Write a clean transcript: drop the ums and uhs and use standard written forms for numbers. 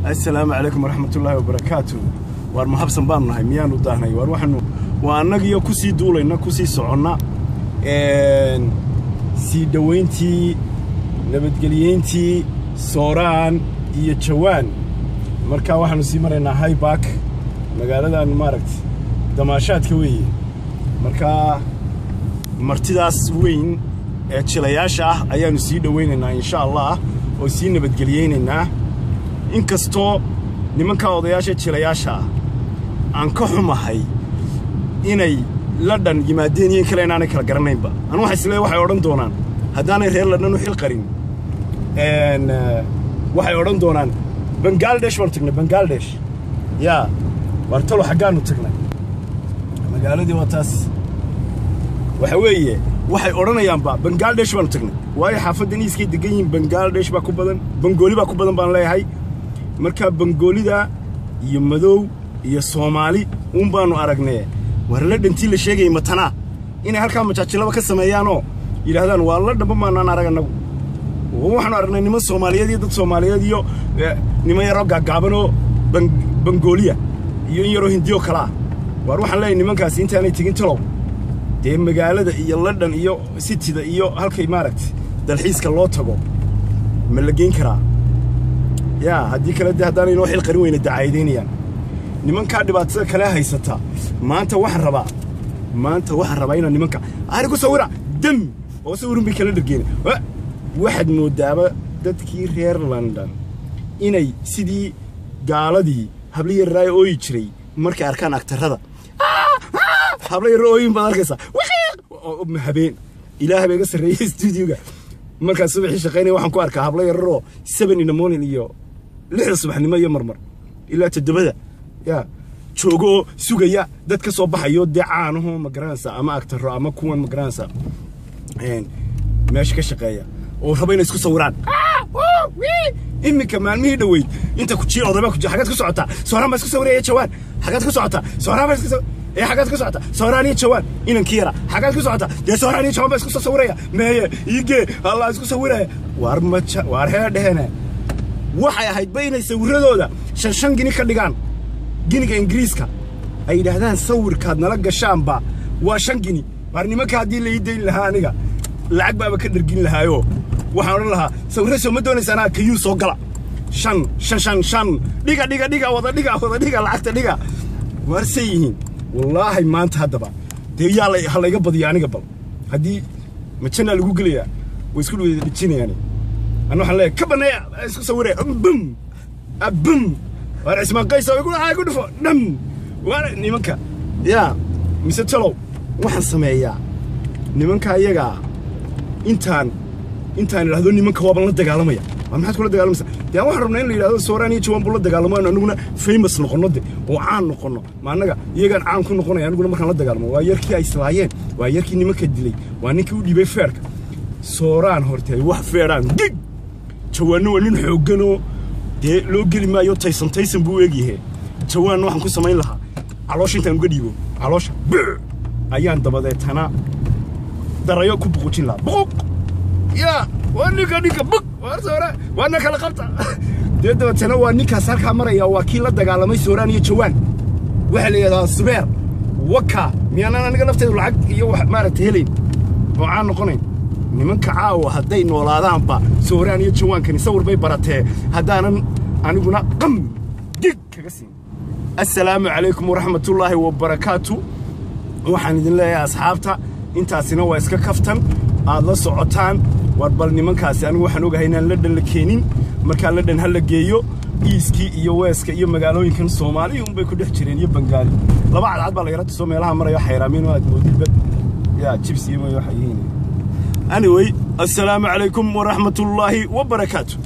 السلام عليكم ورحمة الله وبركاته. وارمحبسن بانnahay miyaan u daahnay war waxanu waa annagiyo ku sii duulayna ku sii soconna si dhaweyntii nabadgeliyeyntii Sooraan iyo Jawaan marka waxaanu sii maraynaa Highpark magaaladan maaragt damaashaadka weeye marka martidaas weyn ee jilayaasha ah ayaanu sii dhaweynaynaa insha Allah oo sii nabadgeliyeynaa inkastoo nimanka odayaasha jilayaasha aan ka xumahay inay London yimaadeen in kale inaanay kala garanaynba aan waxa isleeyahay waxay oran doonaan haddaanay reer London u xil qarin waxay oran doonaan Bangladesh waan tagnay Bangladesh ya wartalo xagaanu tagnay magaaladii waa taas waxa weeye waxay oranayaan Bangladesh waan tagnay way xaafadani iska degan yihiin Bangladesh ba ku badan Bengali ba ku badan baan leeyahay marka Bangolida iyo madow iyo Soomaali baanu aragnay war la dhantii la sheegay matana inay halka majaajilaba ka sameeyaan oo yiraahdaan waa la dhamba maanaan aragnagu waxaanu aragnay niman Soomaaliyeed iyo dad Soomaaliyeed iyo niman yaro gaagaaban oo Bengolia iyo yaro Hindiyo kala war waxaan leeyahay nimankaas intaanay tigin talow de magaalada iyo London iyo cityda iyo halkay maaragt dalxiiska loo tago ma la geen karaa ya hadii kala hadaan inoo xil qarin weyna dacaydeynayaan nimanka dhibaatada kale haysata maanta waxaan rabaa inaan nimanka arigu sawira dam oo sawirun bi kala dhigeen waxad moodaaba dadkii reer London inay sidii gaaladii habliye raay oo jiray markay arkaan aktarada habliye rooyin badan arkaysa habeen ilaahay iga sareeyay studio-ga markaas subaxii shaqeynay waxaan ku arkaa habliye roo 7 in the morning iyo 6 subaxnimo iyo marmar ilaa 7 ya joogo sugaya dad ka soo baxayo deecaanaho magaranaysa ama aktaro ama kuwan magaranaysa meesha ka shaqeeya oo rabayna isku sawiraan imika maalmihii dhaweyd inta ku jiir odaba ku xagad ku socota Sooraan baa isku sawiraya Jawaan xagad ku socota Sooraan baa isku xagad ku socota Sooraan iyo Jawaan inan kiira xagad ku socota de Sooraan iyo Jawaan baa isku sawiraya meeye iige Allah isku sawiraya war heedheena waxay ahayd baynay sawiradooda shan gini ka dhigaan giniga Ingiriiska ay yiraahdaan sawirkaad nala gashaanba waa 5 gini barnimanka hadii la iideyn lahaa aniga lacag baaba ka dhargin lahaayo waxaan oran lahaa sawirada soo ma doonaysan ka yu soo gala shan dhiga wada dhiga lacagta dhiga warsayiin wallahi maanta hadaba deeyaa la halayga badiyo aniga bal hadii ma channel lagu galiya way isku dhijinayaan أنا حلا كبناء إسكو سويره بم وأنا اسمه قيس ويقول يقول فوق دم وأنا نيمكا يا مسيتلو واحد سمايا نيمكا يجا إنتان هذول نيمكا هو بلد دجالمية ما حد كله دجالمية يا واحد ربنا اللي هذا صوراني شو بلد دجالمية أنا نقولنا famous نقولنا وعان نقولنا ما أنا يجا عان كنا نقولنا يعني نقولنا ما كنا دجالمية ويركي إسرائيل ويركي نيمكا دلي وأنك ودي بفرق صوران هرتي واحد فيران دق Jawaan waa nin xoogano de loo gali maayo taysan buu eegyahay Jawaan waxaan ku sameyn lahaa caloosha intaan uga dhiibo caloosha ayaan dabadeetana darayo ku buqujin lahaa buq ya waa ninka buq war Sooraan waa kala qabta de dabadeetana waa ninkaas halka maraya waa kii la dagaalamay Sooraan iyo Jawaan waxa la yiraahdaa Subeer waka miyana aniga lafteedu lacag iyo wax maaragtay helin oo aan noqonayn nimanka caawa haday noolaadaanba Sooraan iyo Jawaan kan sawir bay baratee hadaanan aniguna qam dig kaga siin assalaamu calaykum waraxmatullaahi wabarakaatu waxaan idin leeyahay asxaabta intaasina waa iska kaftan aad la socotaan war bal nimankaasi anigu waxaan ogahay inaan London la keenin marka London hal la geeyo iiskii iyo weeska iyo magaalooyinkan Soomaaliya bay ku dhex jireen iyo Bengali laba cadcad baa la yarato soo meelaha marayo xayraamiin oo aad moodid ya chips iyo waxay yihiin anyway السلام عليكم ورحمة الله وبركاته.